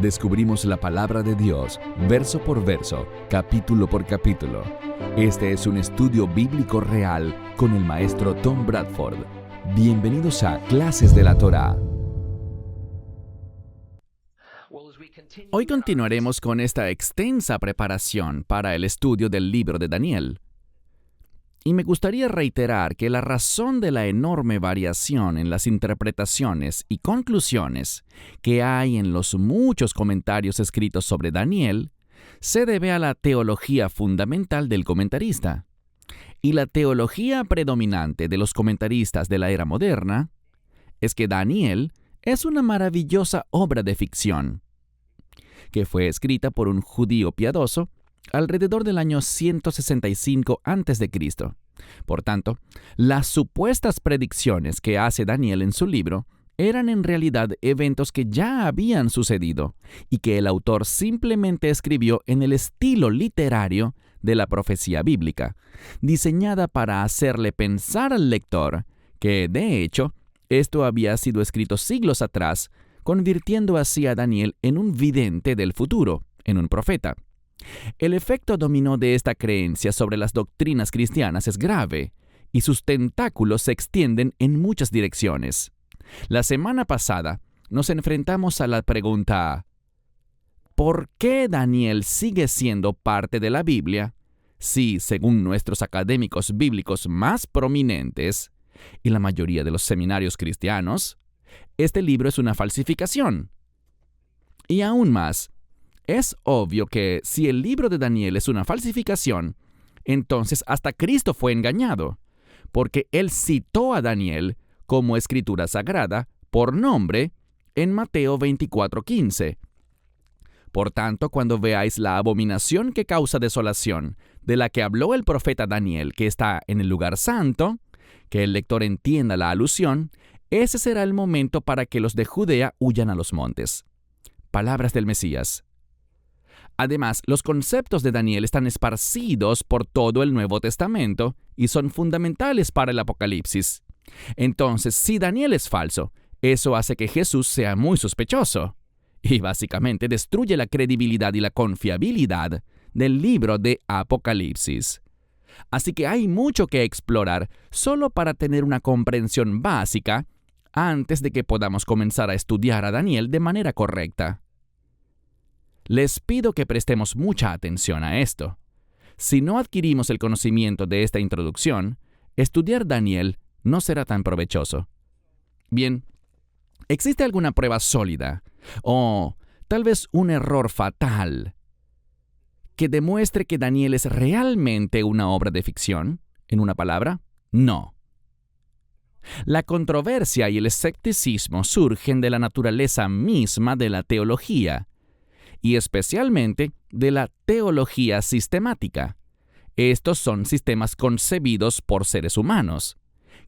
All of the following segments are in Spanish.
Descubrimos la palabra de Dios, verso por verso, capítulo por capítulo. Este es un estudio bíblico real con el maestro Tom Bradford. Bienvenidos a Clases de la Torá. Hoy continuaremos con esta extensa preparación para el estudio del libro de Daniel. Y me gustaría reiterar que la razón de la enorme variación en las interpretaciones y conclusiones que hay en los muchos comentarios escritos sobre Daniel se debe a la teología fundamental del comentarista. Y la teología predominante de los comentaristas de la era moderna es que Daniel es una maravillosa obra de ficción, que fue escrita por un judío piadoso alrededor del año 165 a.C. Por tanto, las supuestas predicciones que hace Daniel en su libro eran en realidad eventos que ya habían sucedido y que el autor simplemente escribió en el estilo literario de la profecía bíblica, diseñada para hacerle pensar al lector que, de hecho, esto había sido escrito siglos atrás, convirtiendo así a Daniel en un vidente del futuro, en un profeta. El efecto dominó de esta creencia sobre las doctrinas cristianas es grave, y sus tentáculos se extienden en muchas direcciones. La semana pasada nos enfrentamos a la pregunta: ¿por qué Daniel sigue siendo parte de la Biblia si, según nuestros académicos bíblicos más prominentes y la mayoría de los seminarios cristianos, este libro es una falsificación? Y aún más, es obvio que si el libro de Daniel es una falsificación, entonces hasta Cristo fue engañado, porque él citó a Daniel como escritura sagrada por nombre en Mateo 24:15. Por tanto, cuando veáis la abominación que causa desolación, de la que habló el profeta Daniel, que está en el lugar santo, que el lector entienda la alusión, ese será el momento para que los de Judea huyan a los montes. Palabras del Mesías. Además, los conceptos de Daniel están esparcidos por todo el Nuevo Testamento y son fundamentales para el Apocalipsis. Entonces, si Daniel es falso, eso hace que Jesús sea muy sospechoso y básicamente destruye la credibilidad y la confiabilidad del libro de Apocalipsis. Así que hay mucho que explorar solo para tener una comprensión básica antes de que podamos comenzar a estudiar a Daniel de manera correcta. Les pido que prestemos mucha atención a esto. Si no adquirimos el conocimiento de esta introducción, estudiar Daniel no será tan provechoso. Bien, ¿existe alguna prueba sólida o tal vez un error fatal que demuestre que Daniel es realmente una obra de ficción? En una palabra, no. La controversia y el escepticismo surgen de la naturaleza misma de la teología, y especialmente de la teología sistemática. Estos son sistemas concebidos por seres humanos,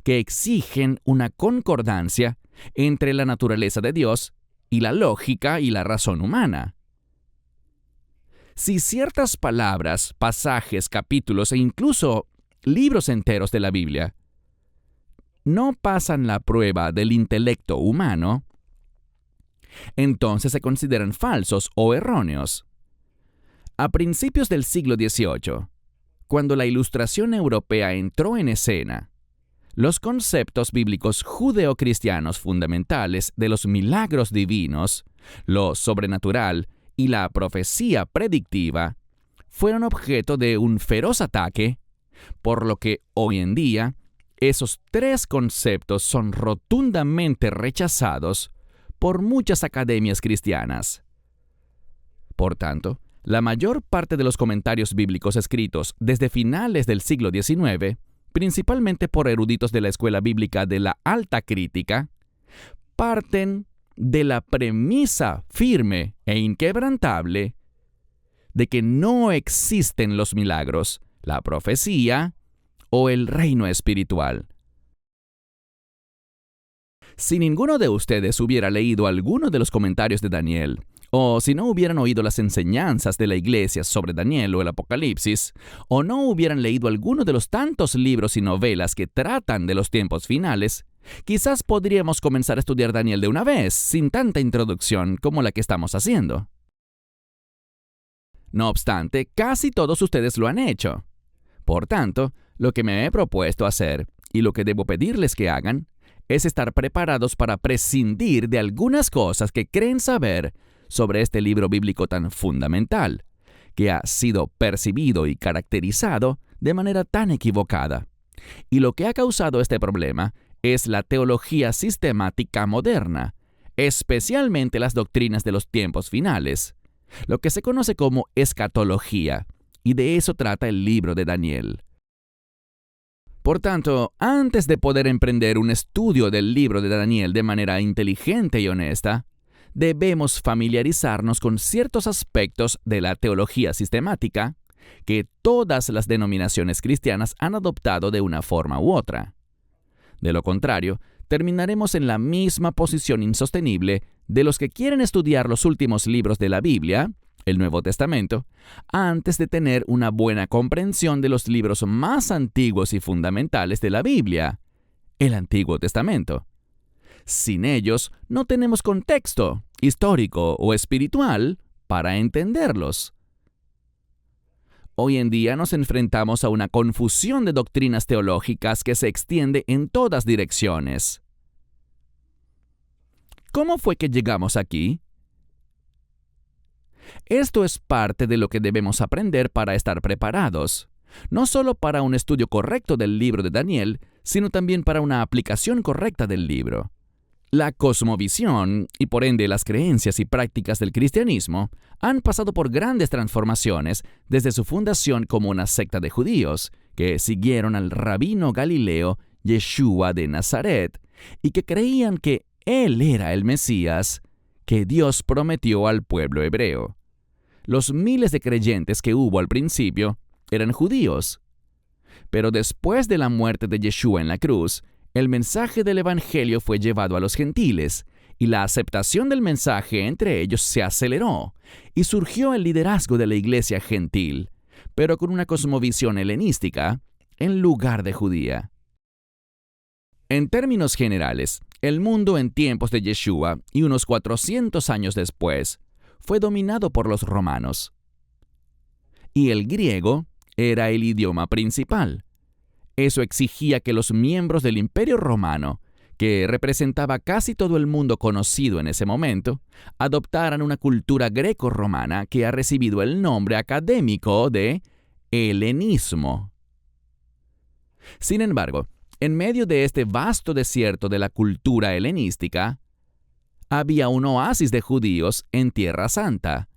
que exigen una concordancia entre la naturaleza de Dios y la lógica y la razón humana. Si ciertas palabras, pasajes, capítulos e incluso libros enteros de la Biblia no pasan la prueba del intelecto humano, entonces se consideran falsos o erróneos. A principios del siglo XVIII, cuando la Ilustración europea entró en escena, los conceptos bíblicos judeocristianos fundamentales de los milagros divinos, lo sobrenatural y la profecía predictiva fueron objeto de un feroz ataque, por lo que hoy en día esos tres conceptos son rotundamente rechazados por muchas academias cristianas. Por tanto, la mayor parte de los comentarios bíblicos escritos desde finales del siglo XIX, principalmente por eruditos de la escuela bíblica de la alta crítica, parten de la premisa firme e inquebrantable de que no existen los milagros, la profecía o el reino espiritual. Si ninguno de ustedes hubiera leído alguno de los comentarios de Daniel, o si no hubieran oído las enseñanzas de la iglesia sobre Daniel o el Apocalipsis, o no hubieran leído alguno de los tantos libros y novelas que tratan de los tiempos finales, Quizás podríamos comenzar a estudiar Daniel de una vez, sin tanta introducción como la que estamos haciendo. No obstante, casi todos ustedes lo han hecho. Por tanto, lo que me he propuesto hacer, y lo que debo pedirles que hagan, es estar preparados para prescindir de algunas cosas que creen saber sobre este libro bíblico tan fundamental, que ha sido percibido y caracterizado de manera tan equivocada. Y lo que ha causado este problema es la teología sistemática moderna, especialmente las doctrinas de los tiempos finales, lo que se conoce como escatología, y de eso trata el libro de Daniel. Por tanto, antes de poder emprender un estudio del libro de Daniel de manera inteligente y honesta, debemos familiarizarnos con ciertos aspectos de la teología sistemática que todas las denominaciones cristianas han adoptado de una forma u otra. De lo contrario, terminaremos en la misma posición insostenible de los que quieren estudiar los últimos libros de la Biblia, el Nuevo Testamento, antes de tener una buena comprensión de los libros más antiguos y fundamentales de la Biblia, el Antiguo Testamento. Sin ellos, no tenemos contexto histórico o espiritual para entenderlos. Hoy en día nos enfrentamos a una confusión de doctrinas teológicas que se extiende en todas direcciones. ¿Cómo fue que llegamos aquí? Esto es parte de lo que debemos aprender para estar preparados, no solo para un estudio correcto del libro de Daniel, sino también para una aplicación correcta del libro. La cosmovisión, y por ende las creencias y prácticas del cristianismo, han pasado por grandes transformaciones desde su fundación como una secta de judíos, que siguieron al rabino galileo Yeshua de Nazaret, y que creían que él era el Mesías que Dios prometió al pueblo hebreo. Los miles de creyentes que hubo al principio eran judíos. Pero después de la muerte de Yeshua en la cruz, el mensaje del Evangelio fue llevado a los gentiles, y la aceptación del mensaje entre ellos se aceleró, y surgió el liderazgo de la iglesia gentil, pero con una cosmovisión helenística en lugar de judía. En términos generales, el mundo en tiempos de Yeshua y unos 400 años después fue dominado por los romanos. Y el griego era el idioma principal. Eso exigía que los miembros del Imperio Romano, que representaba casi todo el mundo conocido en ese momento, adoptaran una cultura greco-romana que ha recibido el nombre académico de helenismo. Sin embargo, en medio de este vasto desierto de la cultura helenística, había un oasis de judíos en Tierra Santa,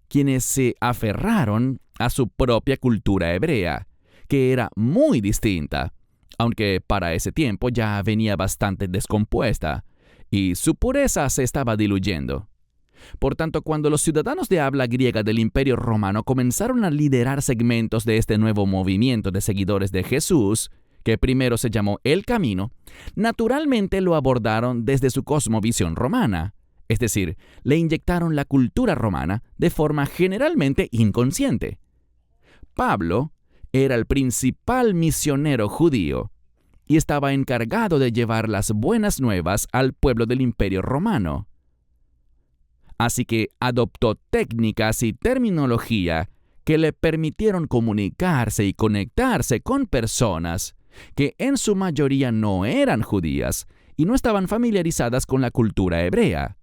quienes se aferraron a su propia cultura hebrea, que era muy distinta, aunque para ese tiempo ya venía bastante descompuesta, y su pureza se estaba diluyendo. Por tanto, cuando los ciudadanos de habla griega del Imperio Romano comenzaron a liderar segmentos de este nuevo movimiento de seguidores de Jesús, que primero se llamó El Camino, naturalmente lo abordaron desde su cosmovisión romana, es decir, le inyectaron la cultura romana de forma generalmente inconsciente. Pablo era el principal misionero judío y estaba encargado de llevar las buenas nuevas al pueblo del Imperio Romano. Así que adoptó técnicas y terminología que le permitieron comunicarse y conectarse con personas que en su mayoría no eran judías y no estaban familiarizadas con la cultura hebrea.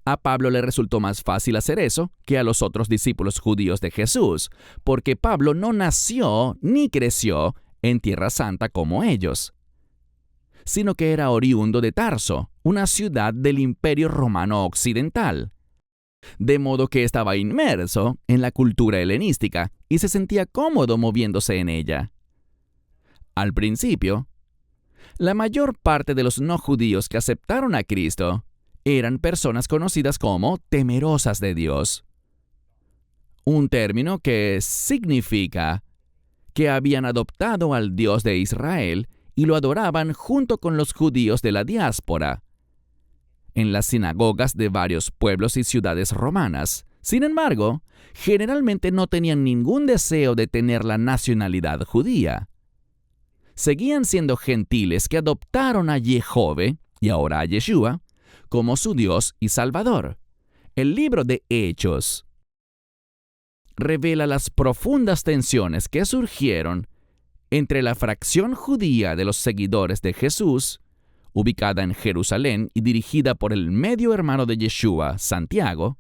A Pablo le resultó más fácil hacer eso que a los otros discípulos judíos de Jesús, porque Pablo no nació ni creció en Tierra Santa como ellos, sino que era oriundo de Tarso, una ciudad del Imperio Romano Occidental. De modo que estaba inmerso en la cultura helenística y se sentía cómodo moviéndose en ella. Al principio, la mayor parte de los no judíos que aceptaron a Cristo eran personas conocidas como temerosas de Dios, un término que significa que habían adoptado al Dios de Israel y lo adoraban junto con los judíos de la diáspora, en las sinagogas de varios pueblos y ciudades romanas. Sin embargo, generalmente no tenían ningún deseo de tener la nacionalidad judía. seguían siendo gentiles que adoptaron a Jehová, y ahora a Yeshua, como su Dios y Salvador. El libro de Hechos revela las profundas tensiones que surgieron entre la fracción judía de los seguidores de Jesús, ubicada en Jerusalén y dirigida por el medio hermano de Yeshua, Santiago,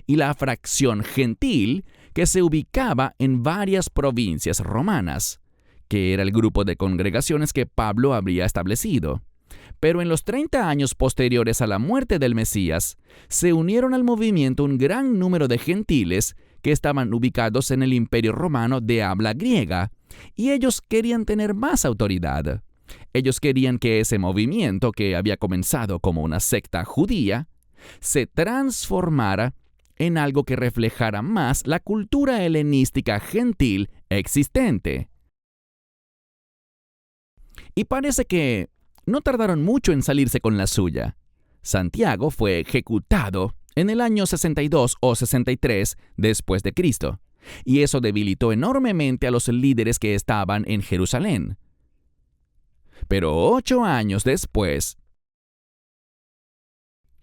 y la fracción gentil que se ubicaba en varias provincias romanas, que era el grupo de congregaciones que Pablo habría establecido. Pero en los 30 años posteriores a la muerte del Mesías, se unieron al movimiento un gran número de gentiles que estaban ubicados en el Imperio Romano de habla griega, y ellos querían tener más autoridad. Ellos querían que ese movimiento, que había comenzado como una secta judía, se transformara en algo que reflejara más la cultura helenística gentil existente. Y parece que no tardaron mucho en salirse con la suya. Santiago fue ejecutado en el año 62 o 63 después de Cristo, y eso debilitó enormemente a los líderes que estaban en Jerusalén. Pero 8 años después,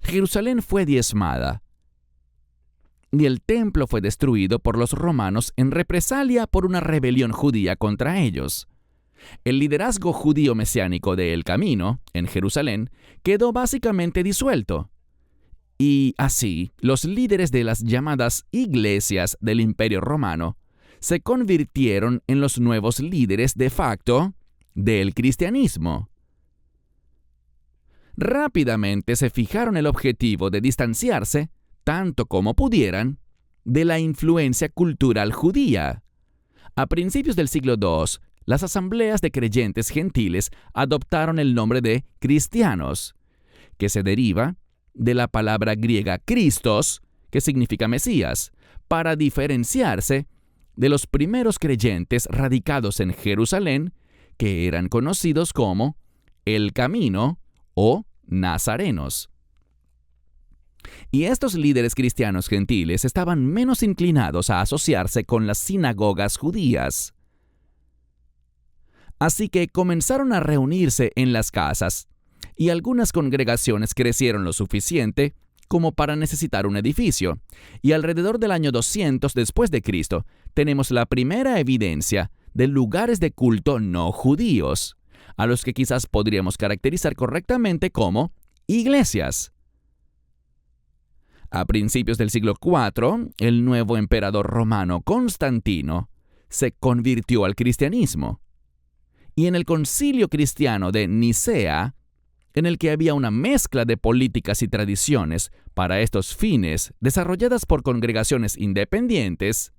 Jerusalén fue diezmada, y el templo fue destruido por los romanos en represalia por una rebelión judía contra ellos. El liderazgo judío mesiánico de El Camino, en Jerusalén, quedó básicamente disuelto. Y así, los líderes de las llamadas iglesias del Imperio Romano se convirtieron en los nuevos líderes de facto del cristianismo. Rápidamente se fijaron el objetivo de distanciarse, tanto como pudieran, de la influencia cultural judía. A principios del siglo II, las asambleas de creyentes gentiles adoptaron el nombre de cristianos, que se deriva de la palabra griega Christos, que significa Mesías, para diferenciarse de los primeros creyentes radicados en Jerusalén, que eran conocidos como El Camino o nazarenos. Y estos líderes cristianos gentiles estaban menos inclinados a asociarse con las sinagogas judías. Así que comenzaron a reunirse en las casas, y algunas congregaciones crecieron lo suficiente como para necesitar un edificio, y alrededor del año 200 después de Cristo tenemos la primera evidencia de lugares de culto no judíos, a los que quizás podríamos caracterizar correctamente como iglesias. A principios del siglo IV, el nuevo emperador romano Constantino se convirtió al cristianismo. Y en el concilio cristiano de Nicea, en el que había una mezcla de políticas y tradiciones para estos fines desarrolladas por congregaciones independientes,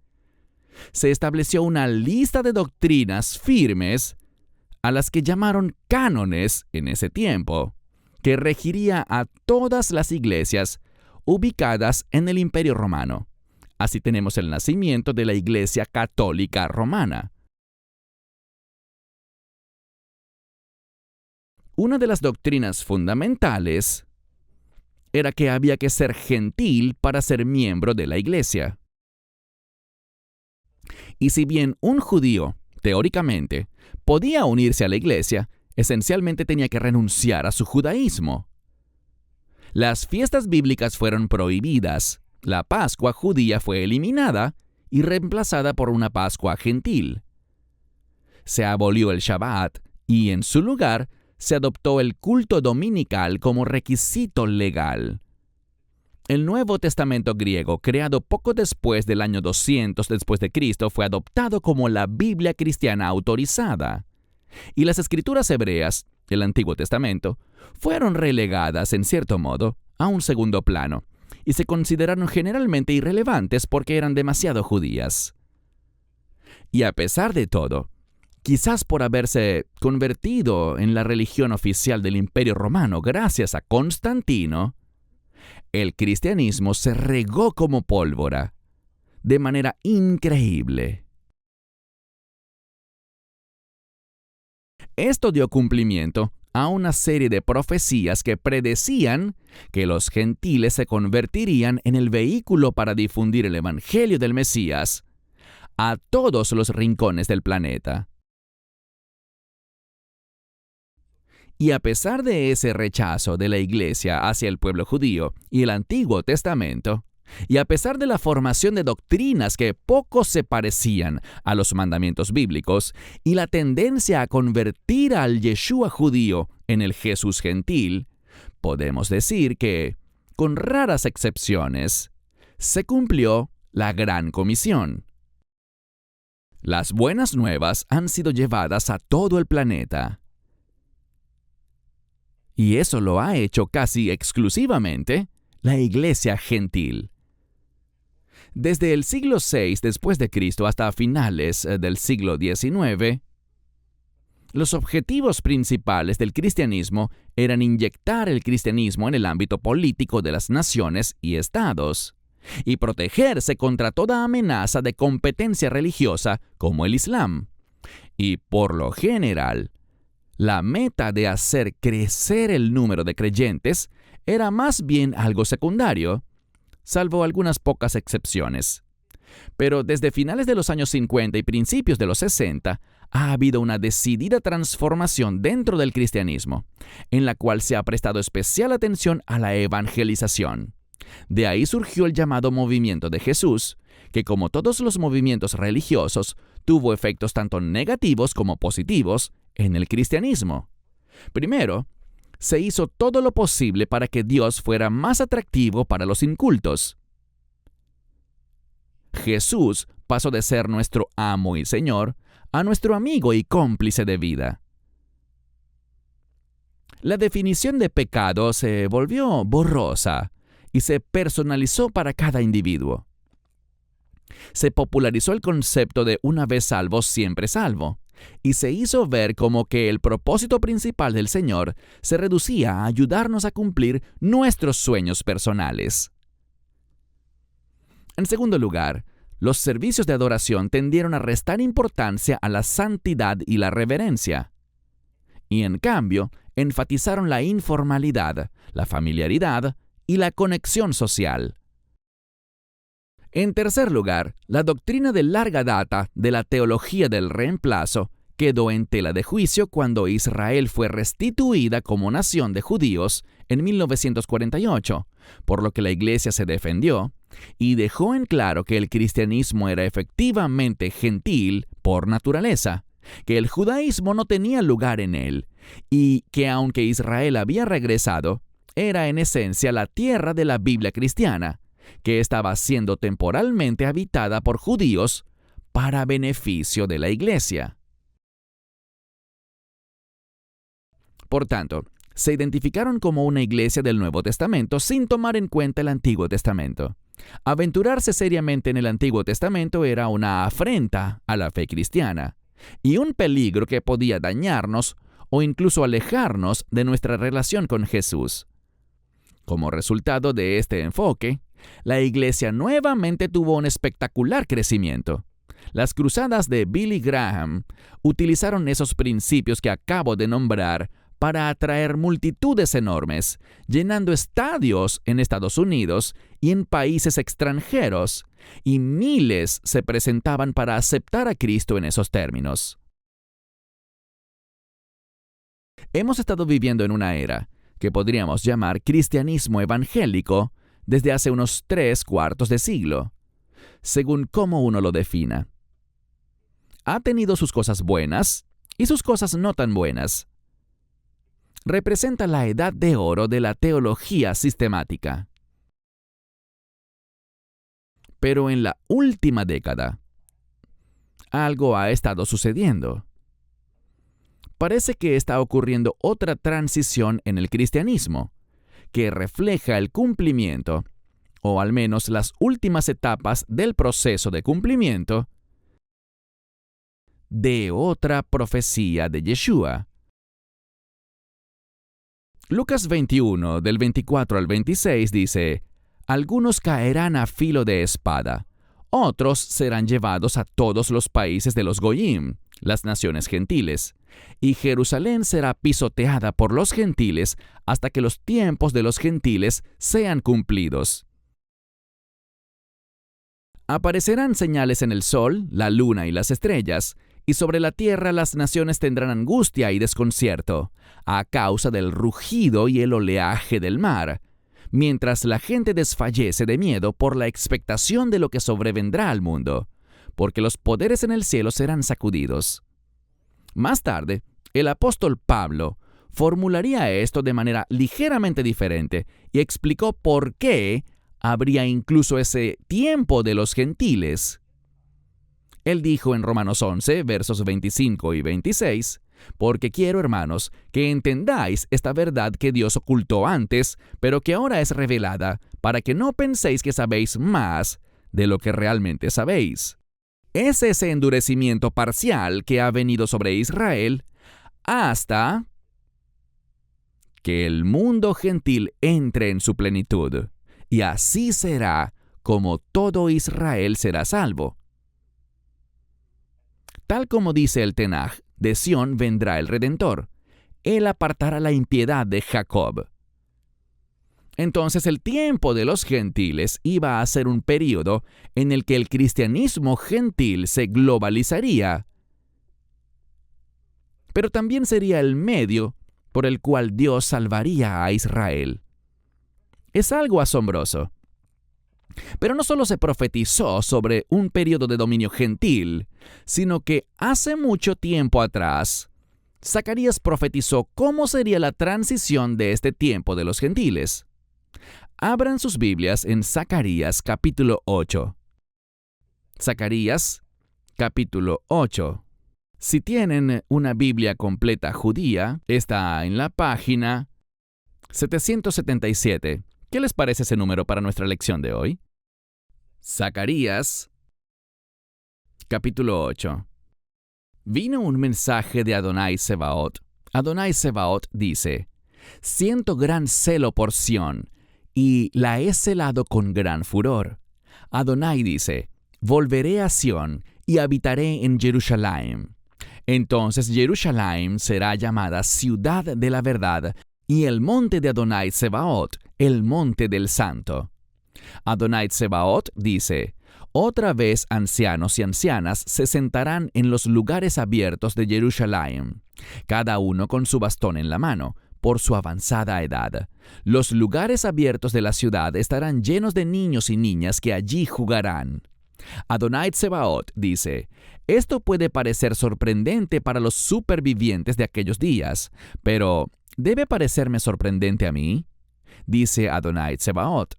se estableció una lista de doctrinas firmes a las que llamaron cánones en ese tiempo, que regiría a todas las iglesias ubicadas en el Imperio Romano. Así tenemos el nacimiento de la Iglesia Católica Romana. Una de las doctrinas fundamentales era que había que ser gentil para ser miembro de la iglesia. Y si bien un judío, teóricamente, podía unirse a la iglesia, esencialmente tenía que renunciar a su judaísmo. Las fiestas bíblicas fueron prohibidas, la Pascua judía fue eliminada y reemplazada por una Pascua gentil. Se abolió el Shabbat y en su lugar se adoptó el culto dominical como requisito legal. El Nuevo Testamento griego, creado poco después del año 200 después de Cristo, fue adoptado como la Biblia cristiana autorizada. Y las escrituras hebreas, el Antiguo Testamento, fueron relegadas, en cierto modo, a un segundo plano, y se consideraron generalmente irrelevantes porque eran demasiado judías. Y a pesar de todo, quizás por haberse convertido en la religión oficial del Imperio Romano gracias a Constantino, el cristianismo se regó como pólvora, de manera increíble. Esto dio cumplimiento a una serie de profecías que predecían que los gentiles se convertirían en el vehículo para difundir el evangelio del Mesías a todos los rincones del planeta. Y a pesar de ese rechazo de la Iglesia hacia el pueblo judío y el Antiguo Testamento, y a pesar de la formación de doctrinas que poco se parecían a los mandamientos bíblicos, y la tendencia a convertir al Yeshua judío en el Jesús gentil, podemos decir que, con raras excepciones, se cumplió la Gran Comisión. Las buenas nuevas han sido llevadas a todo el planeta. Y eso lo ha hecho casi exclusivamente la Iglesia gentil. Desde el siglo VI después de Cristo hasta finales del siglo XIX, los objetivos principales del cristianismo eran inyectar el cristianismo en el ámbito político de las naciones y estados, y protegerse contra toda amenaza de competencia religiosa como el Islam. Y por lo general, la meta de hacer crecer el número de creyentes era más bien algo secundario, salvo algunas pocas excepciones. Pero desde finales de los años 50 y principios de los 60, ha habido una decidida transformación dentro del cristianismo, en la cual se ha prestado especial atención a la evangelización. De ahí surgió el llamado Movimiento de Jesús, que como todos los movimientos religiosos, tuvo efectos tanto negativos como positivos en el cristianismo. Primero, se hizo todo lo posible para que Dios fuera más atractivo para los incultos. Jesús pasó de ser nuestro amo y Señor a nuestro amigo y cómplice de vida. La definición de pecado se volvió borrosa y se personalizó para cada individuo. Se popularizó el concepto de una vez salvo, siempre salvo, y se hizo ver como que el propósito principal del Señor se reducía a ayudarnos a cumplir nuestros sueños personales. En segundo lugar, los servicios de adoración tendieron a restar importancia a la santidad y la reverencia, y en cambio enfatizaron la informalidad, la familiaridad y la conexión social. En tercer lugar, la doctrina de larga data de la teología del reemplazo quedó en tela de juicio cuando Israel fue restituida como nación de judíos en 1948, por lo que la Iglesia se defendió y dejó en claro que el cristianismo era efectivamente gentil por naturaleza, que el judaísmo no tenía lugar en él y que aunque Israel había regresado, era en esencia la tierra de la Biblia cristiana, que estaba siendo temporalmente habitada por judíos para beneficio de la Iglesia. Por tanto, se identificaron como una iglesia del Nuevo Testamento sin tomar en cuenta el Antiguo Testamento. Aventurarse seriamente en el Antiguo Testamento era una afrenta a la fe cristiana y un peligro que podía dañarnos o incluso alejarnos de nuestra relación con Jesús. Como resultado de este enfoque, la Iglesia nuevamente tuvo un espectacular crecimiento. Las cruzadas de Billy Graham utilizaron esos principios que acabo de nombrar para atraer multitudes enormes, llenando estadios en Estados Unidos y en países extranjeros, y miles se presentaban para aceptar a Cristo en esos términos. Hemos estado viviendo en una era que podríamos llamar cristianismo evangélico desde hace unos 3/4 de siglo, según cómo uno lo defina. Ha tenido sus cosas buenas y sus cosas no tan buenas. Representa la edad de oro de la teología sistemática. Pero en la última década, algo ha estado sucediendo. Parece que está ocurriendo otra transición en el cristianismo, que refleja el cumplimiento, o al menos las últimas etapas del proceso de cumplimiento, de otra profecía de Yeshua. Lucas 21, del 24 al 26 dice: «Algunos caerán a filo de espada, otros serán llevados a todos los países de los Goyim, las naciones gentiles, y Jerusalén será pisoteada por los gentiles hasta que los tiempos de los gentiles sean cumplidos. Aparecerán señales en el sol, la luna y las estrellas, Y sobre la tierra las naciones tendrán angustia y desconcierto, a causa del rugido y el oleaje del mar, mientras la gente desfallece de miedo por la expectación de lo que sobrevendrá al mundo, porque los poderes en el cielo serán sacudidos. Más tarde, el apóstol Pablo formularía esto de manera ligeramente diferente y explicó por qué habría incluso ese tiempo de los gentiles. Él dijo en Romanos 11, versos 25 y 26, «Porque quiero, hermanos, que entendáis esta verdad que Dios ocultó antes, pero que ahora es revelada, para que no penséis que sabéis más de lo que realmente sabéis». Es ese endurecimiento parcial que ha venido sobre Israel hasta que el mundo gentil entre en su plenitud, y así será como todo Israel será salvo. Tal como dice el Tenaj, de Sión vendrá el Redentor. Él apartará la impiedad de Jacob. Entonces el tiempo de los gentiles iba a ser un período en el que el cristianismo gentil se globalizaría, pero también sería el medio por el cual Dios salvaría a Israel. Es algo asombroso. Pero no solo se profetizó sobre un periodo de dominio gentil, sino que hace mucho tiempo atrás, Zacarías profetizó cómo sería la transición de este tiempo de los gentiles. Abran sus Biblias en Zacarías capítulo 8. Zacarías capítulo 8. Si tienen una Biblia completa judía, está en la página 777. ¿Qué les parece ese número para nuestra lección de hoy? Zacarías capítulo 8. Vino un mensaje de Adonai Sebaot. Adonai Sebaot dice: «Siento gran celo por Sión, y la he celado con gran furor». Adonai dice: «Volveré a Sión y habitaré en Jerusalén». Entonces Jerusalén será llamada ciudad de la verdad, y el monte de Adonai Sebaot, el monte del santo. Adonai Sebaot dice: «Otra vez ancianos y ancianas se sentarán en los lugares abiertos de Jerusalén, cada uno con su bastón en la mano, por su avanzada edad. Los lugares abiertos de la ciudad estarán llenos de niños y niñas que allí jugarán». Adonai Sebaot dice: «Esto puede parecer sorprendente para los supervivientes de aquellos días, pero ¿debe parecerme sorprendente a mí?», dice Adonai Sebaot.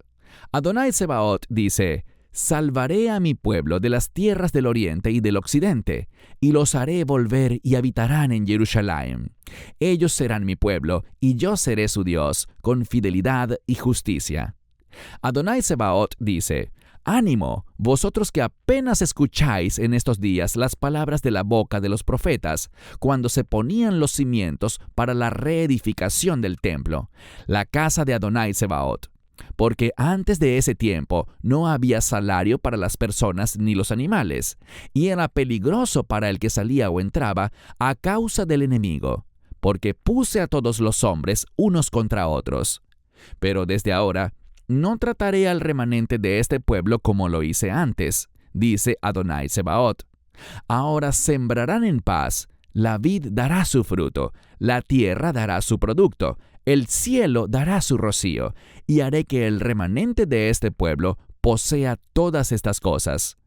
Adonai Sebaot dice: «Salvaré a mi pueblo de las tierras del oriente y del occidente, y los haré volver y habitarán en Jerusalén. Ellos serán mi pueblo, y yo seré su Dios, con fidelidad y justicia». Adonai Sebaot dice: «Ánimo, vosotros que apenas escucháis en estos días las palabras de la boca de los profetas, cuando se ponían los cimientos para la reedificación del templo, la casa de Adonai Sebaot. Porque antes de ese tiempo no había salario para las personas ni los animales, y era peligroso para el que salía o entraba a causa del enemigo, porque puse a todos los hombres unos contra otros. Pero desde ahora no trataré al remanente de este pueblo como lo hice antes, dice Adonai Sebaot. Ahora sembrarán en paz, la vid dará su fruto, la tierra dará su producto, el cielo dará su rocío, y haré que el remanente de este pueblo posea todas estas cosas.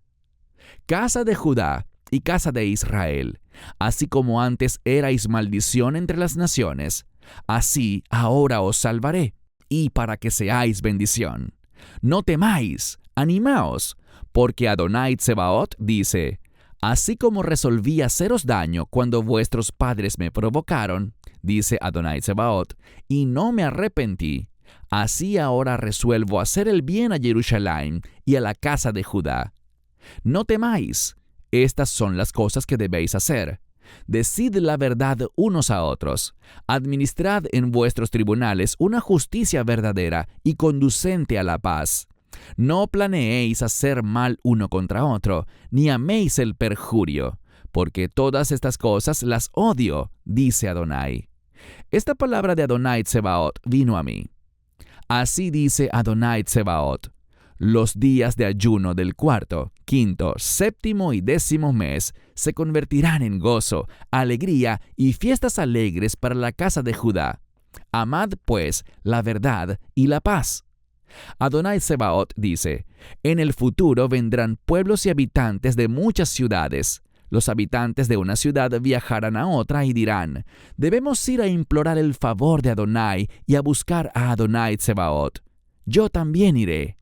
Casa de Judá y casa de Israel, así como antes erais maldición entre las naciones, así ahora os salvaré, y para que seáis bendición. No temáis, animaos, porque Adonai Sebaot dice: «Así como resolví haceros daño cuando vuestros padres me provocaron», dice Adonai Sebaot, «y no me arrepentí, así ahora resuelvo hacer el bien a Jerusalén y a la casa de Judá. No temáis, estas son las cosas que debéis hacer. Decid la verdad unos a otros. Administrad en vuestros tribunales una justicia verdadera y conducente a la paz. No planeéis hacer mal uno contra otro, ni améis el perjurio, porque todas estas cosas las odio», dice Adonai. Esta palabra de Adonai Sebaot vino a mí. Así dice Adonai Sebaot: «Los días de ayuno del cuarto, quinto, séptimo y décimo mes se convertirán en gozo, alegría y fiestas alegres para la casa de Judá. Amad, pues, la verdad y la paz. Adonai Sebaot dice: en el futuro vendrán pueblos y habitantes de muchas ciudades. Los habitantes de una ciudad viajarán a otra y dirán: debemos ir a implorar el favor de Adonai y a buscar a Adonai Sebaot. Yo también iré.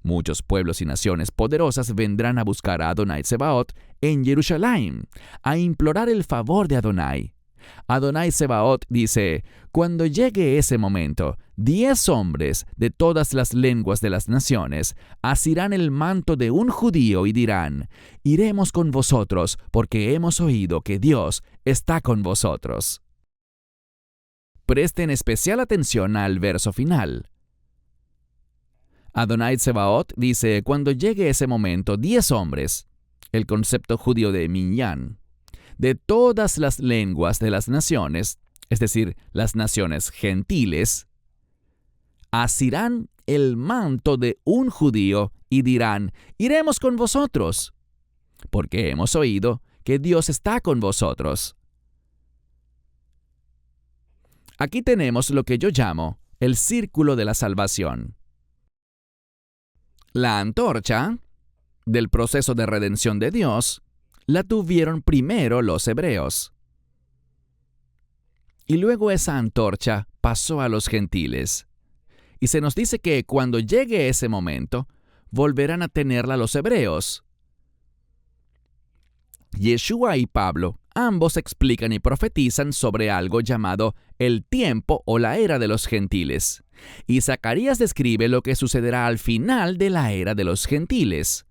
Muchos pueblos y naciones poderosas vendrán a buscar a Adonai Sebaot en Jerusalén, a implorar el favor de Adonai. Adonai Sebaot dice: cuando llegue ese momento, 10 hombres de todas las lenguas de las naciones asirán el manto de un judío y dirán: iremos con vosotros porque hemos oído que Dios está con vosotros. Presten especial atención al verso final. Adonai Sebaot dice: cuando llegue ese momento, 10 hombres, el concepto judío de minyan, de todas las lenguas de las naciones, es decir, las naciones gentiles, asirán el manto de un judío y dirán: iremos con vosotros, porque hemos oído que Dios está con vosotros. Aquí tenemos lo que yo llamo el círculo de la salvación. La antorcha del proceso de redención de Dios la tuvieron primero los hebreos. Y luego esa antorcha pasó a los gentiles. Y se nos dice que cuando llegue ese momento, volverán a tenerla los hebreos. Yeshua y Pablo ambos explican y profetizan sobre algo llamado el tiempo o la era de los gentiles. Y Zacarías describe lo que sucederá al final de la era de los gentiles.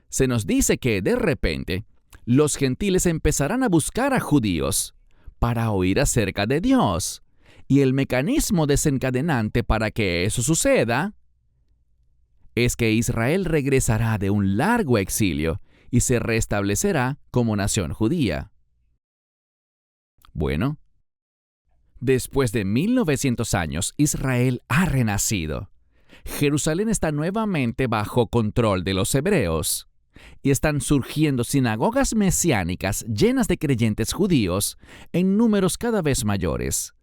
Se nos dice que, de repente, los gentiles empezarán a buscar a judíos para oír acerca de Dios. Y el mecanismo desencadenante para que eso suceda es que Israel regresará de un largo exilio y se restablecerá como nación judía. Bueno, después de 1900 años, Israel ha renacido. Jerusalén está nuevamente bajo control de los hebreos. Y están surgiendo sinagogas mesiánicas llenas de creyentes judíos en números cada vez mayores.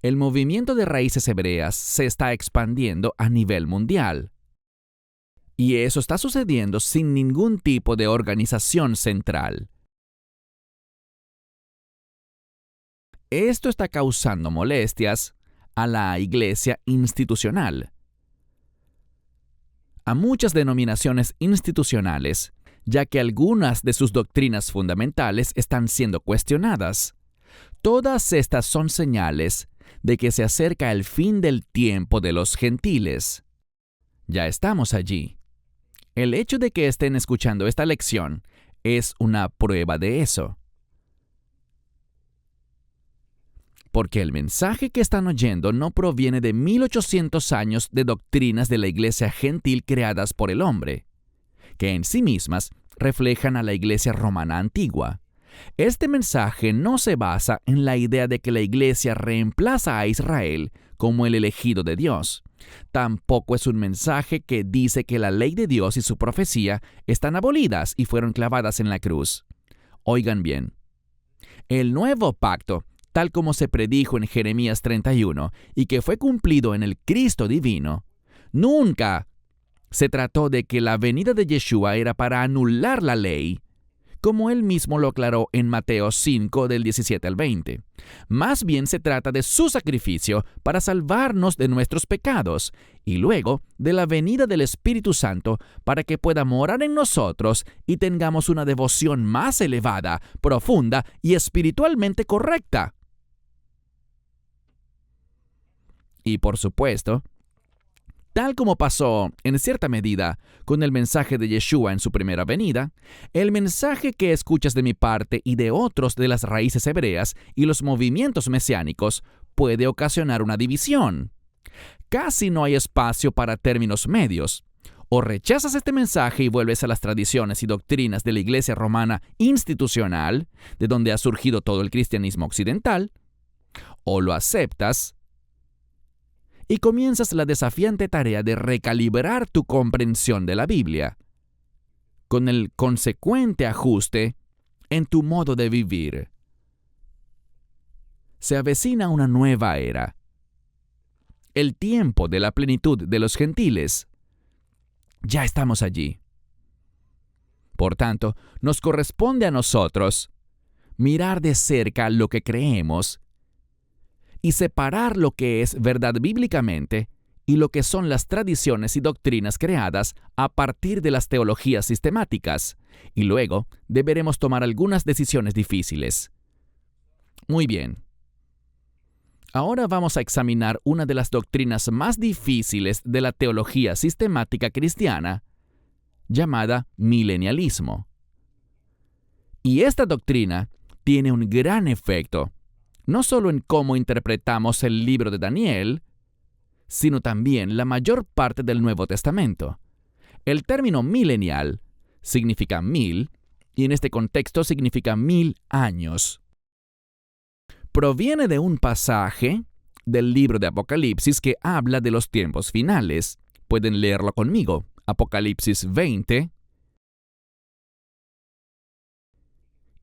El movimiento de raíces hebreas se está expandiendo a nivel mundial. Y eso está sucediendo sin ningún tipo de organización central. Esto está causando molestias a la iglesia institucional, a muchas denominaciones institucionales, ya que algunas de sus doctrinas fundamentales están siendo cuestionadas. Todas estas son señales de que se acerca el fin del tiempo de los gentiles. Ya estamos allí. El hecho de que estén escuchando esta lección es una prueba de eso. Porque el mensaje que están oyendo no proviene de 1800 años de doctrinas de la iglesia gentil creadas por el hombre, que en sí mismas reflejan a la iglesia romana antigua. Este mensaje no se basa en la idea de que la iglesia reemplaza a Israel como el elegido de Dios. Tampoco es un mensaje que dice que la ley de Dios y su profecía están abolidas y fueron clavadas en la cruz. Oigan bien, el nuevo pacto, tal como se predijo en Jeremías 31 y que fue cumplido en el Cristo divino, nunca se trató de que la venida de Yeshua era para anular la ley, como él mismo lo aclaró en Mateo 5 del 17 al 20. Más bien se trata de su sacrificio para salvarnos de nuestros pecados y luego de la venida del Espíritu Santo para que pueda morar en nosotros y tengamos una devoción más elevada, profunda y espiritualmente correcta. Y por supuesto, tal como pasó en cierta medida con el mensaje de Yeshua en su primera venida, el mensaje que escuchas de mi parte y de otros de las raíces hebreas y los movimientos mesiánicos puede ocasionar una división. Casi no hay espacio para términos medios. O rechazas este mensaje y vuelves a las tradiciones y doctrinas de la Iglesia romana institucional, de donde ha surgido todo el cristianismo occidental, o lo aceptas y comienzas la desafiante tarea de recalibrar tu comprensión de la Biblia. con el consecuente ajuste en tu modo de vivir. Se avecina una nueva era, el tiempo de la plenitud de los gentiles. Ya estamos allí. Por tanto, nos corresponde a nosotros mirar de cerca lo que creemos y separar lo que es verdad bíblicamente y lo que son las tradiciones y doctrinas creadas a partir de las teologías sistemáticas, y luego deberemos tomar algunas decisiones difíciles. Muy bien. Ahora vamos a examinar una de las doctrinas más difíciles de la teología sistemática cristiana, llamada milenialismo. Y esta doctrina tiene un gran efecto, no solo en cómo interpretamos el libro de Daniel, sino también la mayor parte del Nuevo Testamento. El término milenial significa 1000, y en este contexto significa 1000 años. Proviene de un pasaje del libro de Apocalipsis que habla de los tiempos finales. Pueden leerlo conmigo. Apocalipsis 20.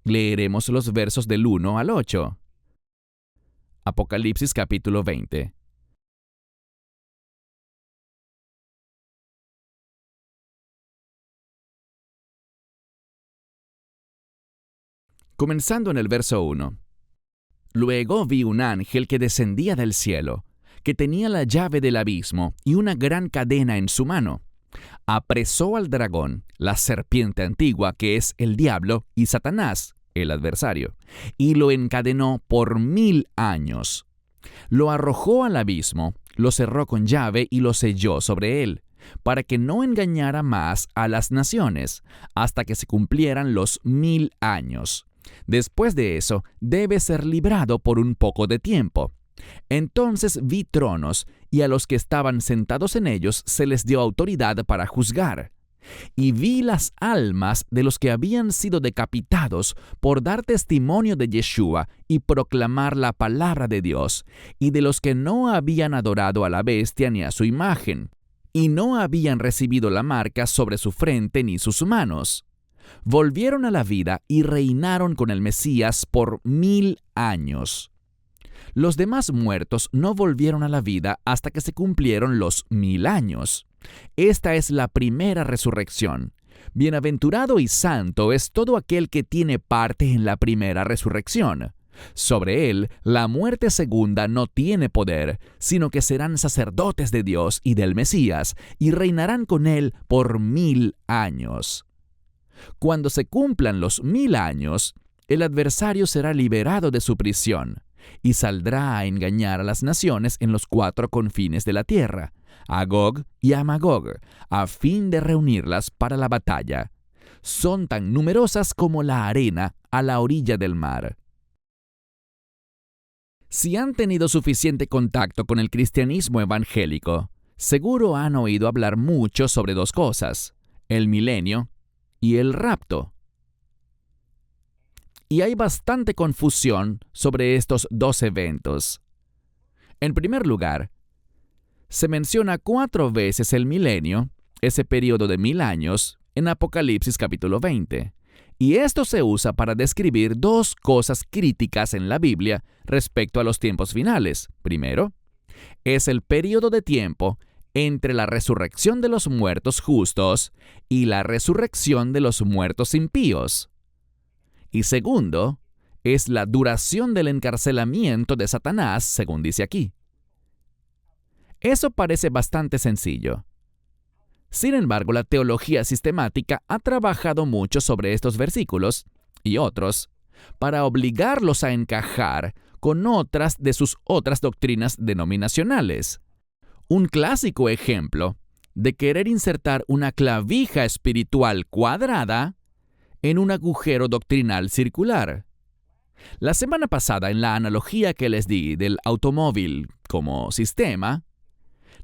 Leeremos los versos del 1 al 8. Apocalipsis capítulo 20. Comenzando en el verso 1. Luego vi un ángel que descendía del cielo, que tenía la llave del abismo y una gran cadena en su mano. Apresó al dragón, la serpiente antigua, que es el diablo, y Satanás, el adversario, y lo encadenó por 1000 años. Lo arrojó al abismo, lo cerró con llave y lo selló sobre él, para que no engañara más a las naciones, hasta que se cumplieran los 1000 años. Después de eso, debe ser librado por un poco de tiempo. Entonces vi tronos, y a los que estaban sentados en ellos se les dio autoridad para juzgar. Y vi las almas de los que habían sido decapitados por dar testimonio de Yeshua y proclamar la palabra de Dios, y de los que no habían adorado a la bestia ni a su imagen, y no habían recibido la marca sobre su frente ni sus manos. Volvieron a la vida y reinaron con el Mesías por 1000 años. Los demás muertos no volvieron a la vida hasta que se cumplieron los 1000 años. Esta es la primera resurrección. Bienaventurado y santo es todo aquel que tiene parte en la primera resurrección. Sobre él, la muerte segunda no tiene poder, sino que serán sacerdotes de Dios y del Mesías, y reinarán con él por 1000 años. Cuando se cumplan los 1000 años, el adversario será liberado de su prisión y saldrá a engañar a las naciones en los 4 confines de la tierra, a Gog y a Magog, a fin de reunirlas para la batalla. Son tan numerosas como la arena a la orilla del mar. Si han tenido suficiente contacto con el cristianismo evangélico, seguro han oído hablar mucho sobre dos cosas: el milenio y el rapto. Y hay bastante confusión sobre estos dos eventos. En primer lugar, se menciona 4 veces el milenio, ese periodo de 1000 años, en Apocalipsis capítulo 20. Y esto se usa para describir dos cosas críticas en la Biblia respecto a los tiempos finales. Primero, es el periodo de tiempo entre la resurrección de los muertos justos y la resurrección de los muertos impíos. Y segundo, es la duración del encarcelamiento de Satanás, según dice aquí. Eso parece bastante sencillo. Sin embargo, la teología sistemática ha trabajado mucho sobre estos versículos y otros para obligarlos a encajar con otras de sus otras doctrinas denominacionales. Un clásico ejemplo de querer insertar una clavija espiritual cuadrada en un agujero doctrinal circular. La semana pasada, en la analogía que les di del automóvil como sistema,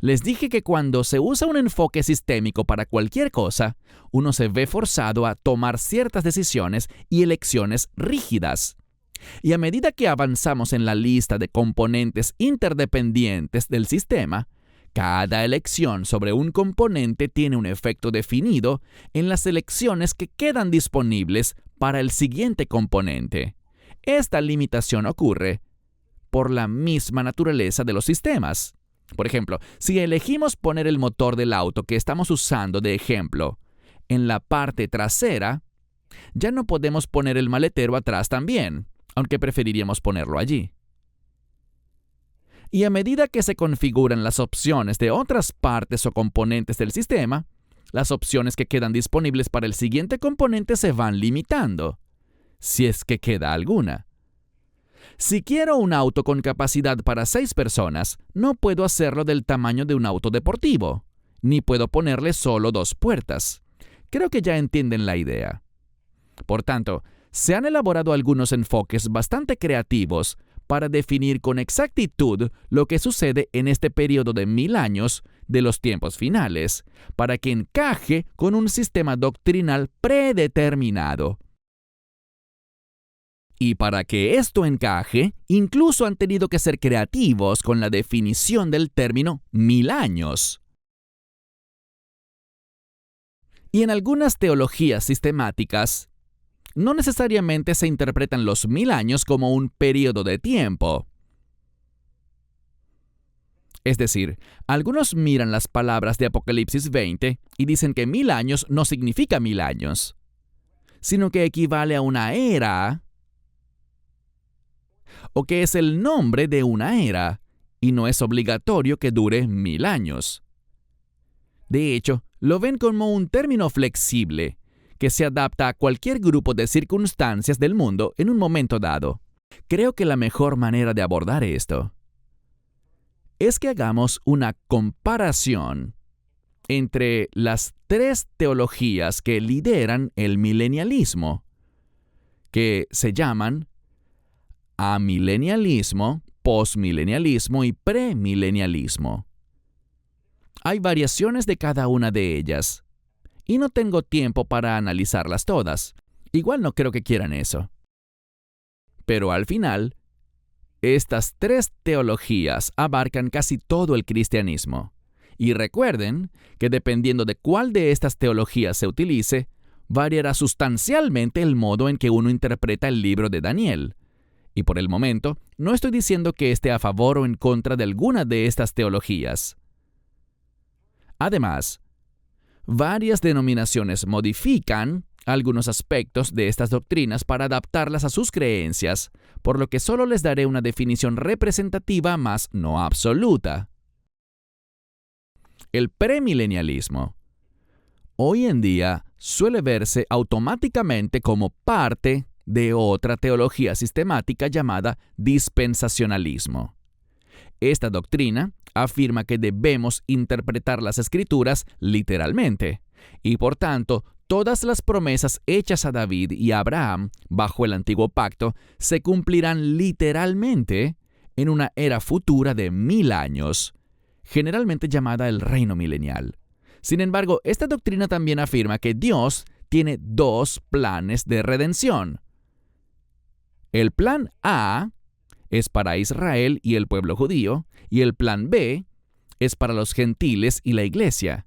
les dije que cuando se usa un enfoque sistémico para cualquier cosa, uno se ve forzado a tomar ciertas decisiones y elecciones rígidas. Y a medida que avanzamos en la lista de componentes interdependientes del sistema, Cada elección sobre un componente tiene un efecto definido en las elecciones que quedan disponibles para el siguiente componente. Esta limitación ocurre por la misma naturaleza de los sistemas. Por ejemplo, si elegimos poner el motor del auto que estamos usando de ejemplo en la parte trasera, ya no podemos poner el maletero atrás también, aunque preferiríamos ponerlo allí. Y a medida que se configuran las opciones de otras partes o componentes del sistema, las opciones que quedan disponibles para el siguiente componente se van limitando, si es que queda alguna. Si quiero un auto con capacidad para 6 personas, no puedo hacerlo del tamaño de un auto deportivo, ni puedo ponerle solo 2 puertas. Creo que ya entienden la idea. Por tanto, se han elaborado algunos enfoques bastante creativos para definir con exactitud lo que sucede en este periodo de 1000 años de los tiempos finales, para que encaje con un sistema doctrinal predeterminado. Y para que esto encaje, incluso han tenido que ser creativos con la definición del término 1000 años. Y en algunas teologías sistemáticas, no necesariamente se interpretan los 1000 años como un periodo de tiempo. Es decir, algunos miran las palabras de Apocalipsis 20 y dicen que 1000 años no significa 1000 años, sino que equivale a una era, o que es el nombre de una era, y no es obligatorio que dure 1000 años. De hecho, lo ven como un término flexible, que se adapta a cualquier grupo de circunstancias del mundo en un momento dado. Creo que la mejor manera de abordar esto es que hagamos una comparación entre las 3 teologías que lideran el milenialismo, que se llaman amilenialismo, postmilenialismo y premilenialismo. Hay variaciones de cada una de ellas, y no tengo tiempo para analizarlas todas. Igual no creo que quieran eso. Pero al final, estas 3 teologías abarcan casi todo el cristianismo. Y recuerden que dependiendo de cuál de estas teologías se utilice, variará sustancialmente el modo en que uno interpreta el libro de Daniel. Y por el momento, no estoy diciendo que esté a favor o en contra de alguna de estas teologías. Además, varias denominaciones modifican algunos aspectos de estas doctrinas para adaptarlas a sus creencias, por lo que solo les daré una definición representativa más no absoluta. El premilenialismo hoy en día suele verse automáticamente como parte de otra teología sistemática llamada dispensacionalismo. Esta doctrina afirma que debemos interpretar las Escrituras literalmente, y por tanto, todas las promesas hechas a David y a Abraham bajo el antiguo pacto se cumplirán literalmente en una era futura de 1000 años, generalmente llamada el reino milenial. Sin embargo, esta doctrina también afirma que Dios tiene 2 planes de redención. El plan A es para Israel y el pueblo judío, y el plan B es para los gentiles y la iglesia.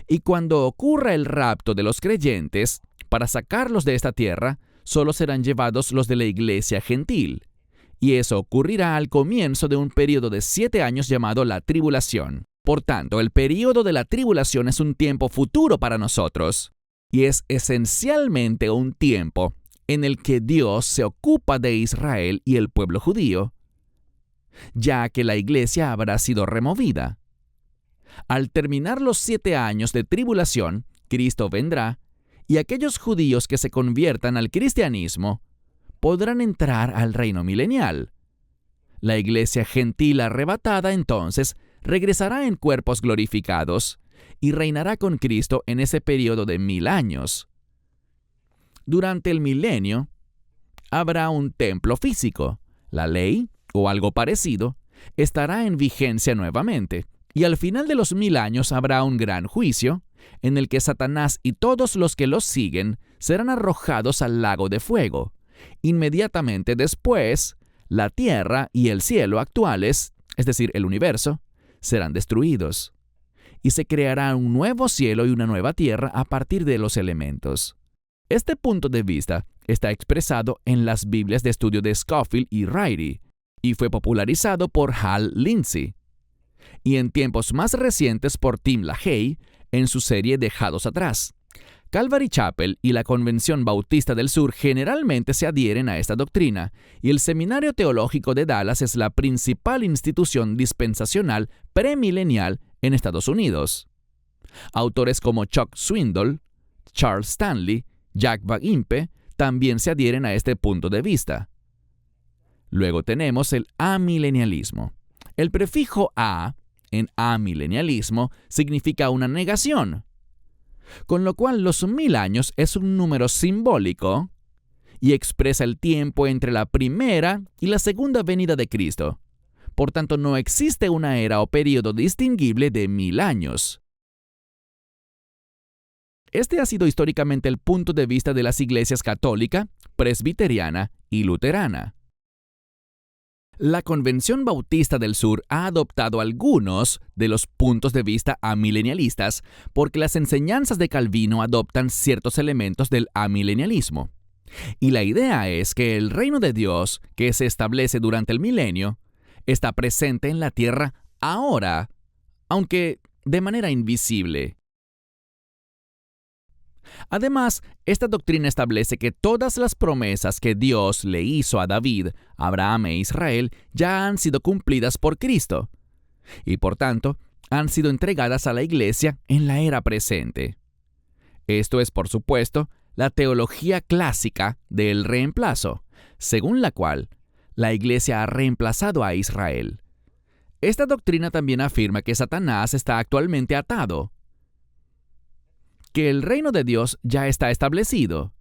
Y cuando ocurra el rapto de los creyentes, para sacarlos de esta tierra, solo serán llevados los de la iglesia gentil. Y eso ocurrirá al comienzo de un periodo de 7 años llamado la tribulación. Por tanto, el periodo de la tribulación es un tiempo futuro para nosotros, y es esencialmente un tiempo en el que Dios se ocupa de Israel y el pueblo judío, ya que la iglesia habrá sido removida. Al terminar los 7 años de tribulación, Cristo vendrá, y aquellos judíos que se conviertan al cristianismo podrán entrar al reino milenial. La iglesia gentil arrebatada entonces regresará en cuerpos glorificados y reinará con Cristo en ese periodo de 1000 años. Durante el milenio, habrá un templo físico. La ley, o algo parecido, estará en vigencia nuevamente, y al final de los 1000 años habrá un gran juicio, en el que Satanás y todos los que los siguen serán arrojados al lago de fuego. Inmediatamente después, la tierra y el cielo actuales, es decir, el universo, serán destruidos, y se creará un nuevo cielo y una nueva tierra a partir de los elementos. Este punto de vista está expresado en las Biblias de estudio de Scofield y Riley, y fue popularizado por Hal Lindsey, y en tiempos más recientes por Tim LaHaye en su serie Dejados Atrás. Calvary Chapel y la Convención Bautista del Sur generalmente se adhieren a esta doctrina, y el Seminario Teológico de Dallas es la principal institución dispensacional premilenial en Estados Unidos. Autores como Chuck Swindoll, Charles Stanley, Jack Van Impe también se adhieren a este punto de vista. Luego tenemos el amilenialismo. El prefijo a en amilenialismo significa una negación, con lo cual los 1000 años es un número simbólico y expresa el tiempo entre la primera y la segunda venida de Cristo. Por tanto, no existe una era o período distinguible de 1000 años. Este ha sido históricamente el punto de vista de las iglesias católica, presbiteriana y luterana. La Convención Bautista del Sur ha adoptado algunos de los puntos de vista amilenialistas porque las enseñanzas de Calvino adoptan ciertos elementos del amilenialismo. Y la idea es que el reino de Dios, que se establece durante el milenio, está presente en la tierra ahora, aunque de manera invisible. Además, esta doctrina establece que todas las promesas que Dios le hizo a David, Abraham e Israel ya han sido cumplidas por Cristo, y por tanto, han sido entregadas a la Iglesia en la era presente. Esto es, por supuesto, la teología clásica del reemplazo, según la cual la Iglesia ha reemplazado a Israel. Esta doctrina también afirma que Satanás está actualmente atado, que el reino de Dios ya está establecido,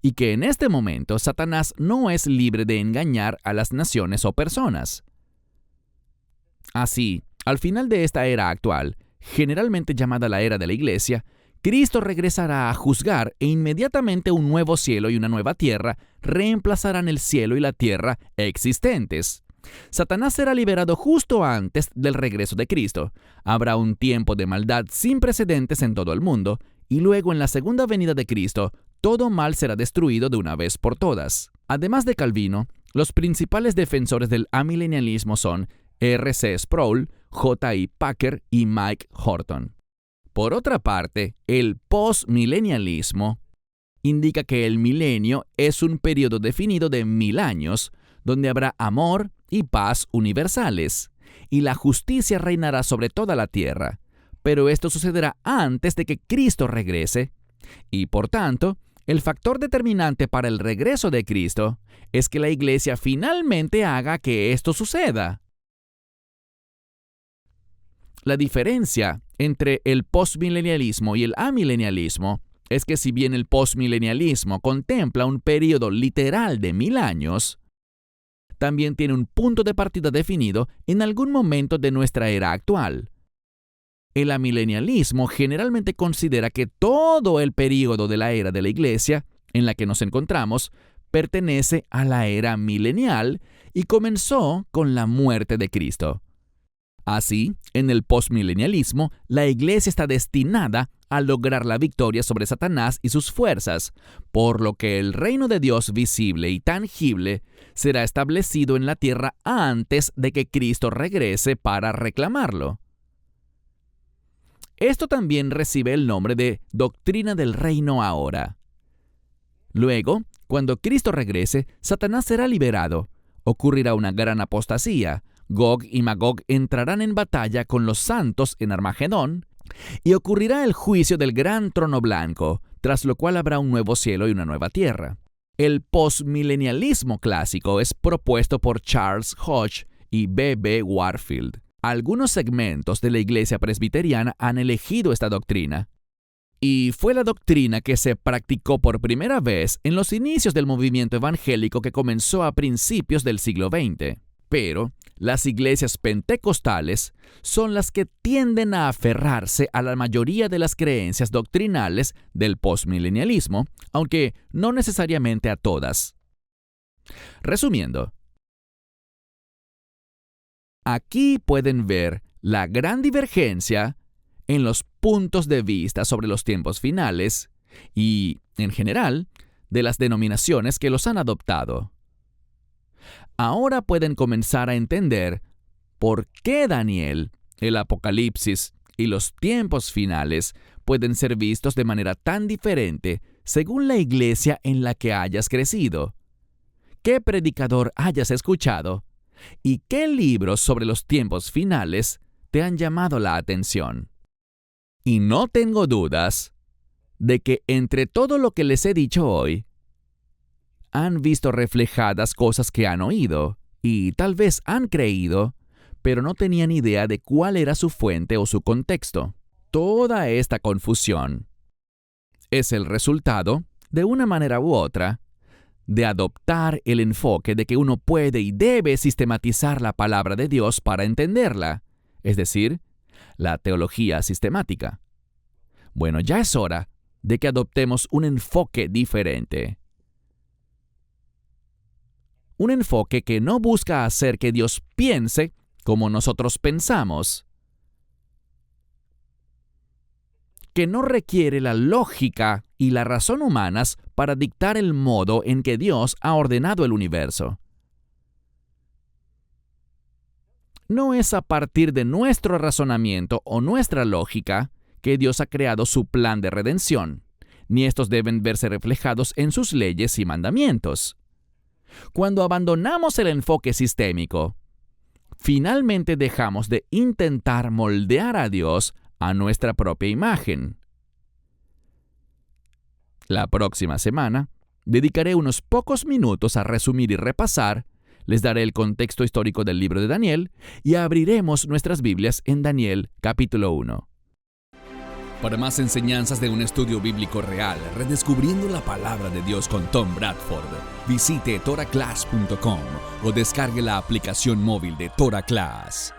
y que en este momento Satanás no es libre de engañar a las naciones o personas. Así, al final de esta era actual, generalmente llamada la era de la Iglesia, Cristo regresará a juzgar e inmediatamente un nuevo cielo y una nueva tierra reemplazarán el cielo y la tierra existentes. Satanás será liberado justo antes del regreso de Cristo. Habrá un tiempo de maldad sin precedentes en todo el mundo, y luego en la segunda venida de Cristo, todo mal será destruido de una vez por todas. Además de Calvino, los principales defensores del amilenialismo son R.C. Sproul, J.I. Packer y Mike Horton. Por otra parte, el postmilenialismo indica que el milenio es un periodo definido de 1000 años, donde habrá amor y paz universales, y la justicia reinará sobre toda la tierra. Pero esto sucederá antes de que Cristo regrese, y por tanto, el factor determinante para el regreso de Cristo es que la Iglesia finalmente haga que esto suceda. La diferencia entre el postmilenialismo y el amilenialismo es que si bien el postmilenialismo contempla un periodo literal de 1000 años, también tiene un punto de partida definido en algún momento de nuestra era actual. El amilenialismo generalmente considera que todo el período de la era de la Iglesia en la que nos encontramos pertenece a la era milenial y comenzó con la muerte de Cristo. Así, en el postmilenialismo, la Iglesia está destinada a lograr la victoria sobre Satanás y sus fuerzas, por lo que el reino de Dios visible y tangible será establecido en la tierra antes de que Cristo regrese para reclamarlo. Esto también recibe el nombre de doctrina del reino ahora. Luego, cuando Cristo regrese, Satanás será liberado. Ocurrirá una gran apostasía. Gog y Magog entrarán en batalla con los santos en Armagedón, y ocurrirá el juicio del gran trono blanco, tras lo cual habrá un nuevo cielo y una nueva tierra. El postmilenialismo clásico es propuesto por Charles Hodge y B.B. Warfield. Algunos segmentos de la Iglesia presbiteriana han elegido esta doctrina, y fue la doctrina que se practicó por primera vez en los inicios del movimiento evangélico que comenzó a principios del siglo XX. Pero las iglesias pentecostales son las que tienden a aferrarse a la mayoría de las creencias doctrinales del postmilenialismo, aunque no necesariamente a todas. Resumiendo, aquí pueden ver la gran divergencia en los puntos de vista sobre los tiempos finales y, en general, de las denominaciones que los han adoptado. Ahora pueden comenzar a entender por qué Daniel, el Apocalipsis y los tiempos finales pueden ser vistos de manera tan diferente según la iglesia en la que hayas crecido, qué predicador hayas escuchado y qué libros sobre los tiempos finales te han llamado la atención. Y no tengo dudas de que entre todo lo que les he dicho hoy, han visto reflejadas cosas que han oído y tal vez han creído, pero no tenían idea de cuál era su fuente o su contexto. Toda esta confusión es el resultado, de una manera u otra, de adoptar el enfoque de que uno puede y debe sistematizar la palabra de Dios para entenderla, es decir, la teología sistemática. Bueno, ya es hora de que adoptemos un enfoque diferente. Un enfoque que no busca hacer que Dios piense como nosotros pensamos, que no requiere la lógica y la razón humanas para dictar el modo en que Dios ha ordenado el universo. No es a partir de nuestro razonamiento o nuestra lógica que Dios ha creado su plan de redención, ni estos deben verse reflejados en sus leyes y mandamientos. Cuando abandonamos el enfoque sistémico, finalmente dejamos de intentar moldear a Dios a nuestra propia imagen. La próxima semana, dedicaré unos pocos minutos a resumir y repasar, les daré el contexto histórico del libro de Daniel y abriremos nuestras Biblias en Daniel capítulo 1. Para más enseñanzas de un estudio bíblico real, redescubriendo la palabra de Dios con Tom Bradford, visite toraclass.com o descargue la aplicación móvil de TorahClass.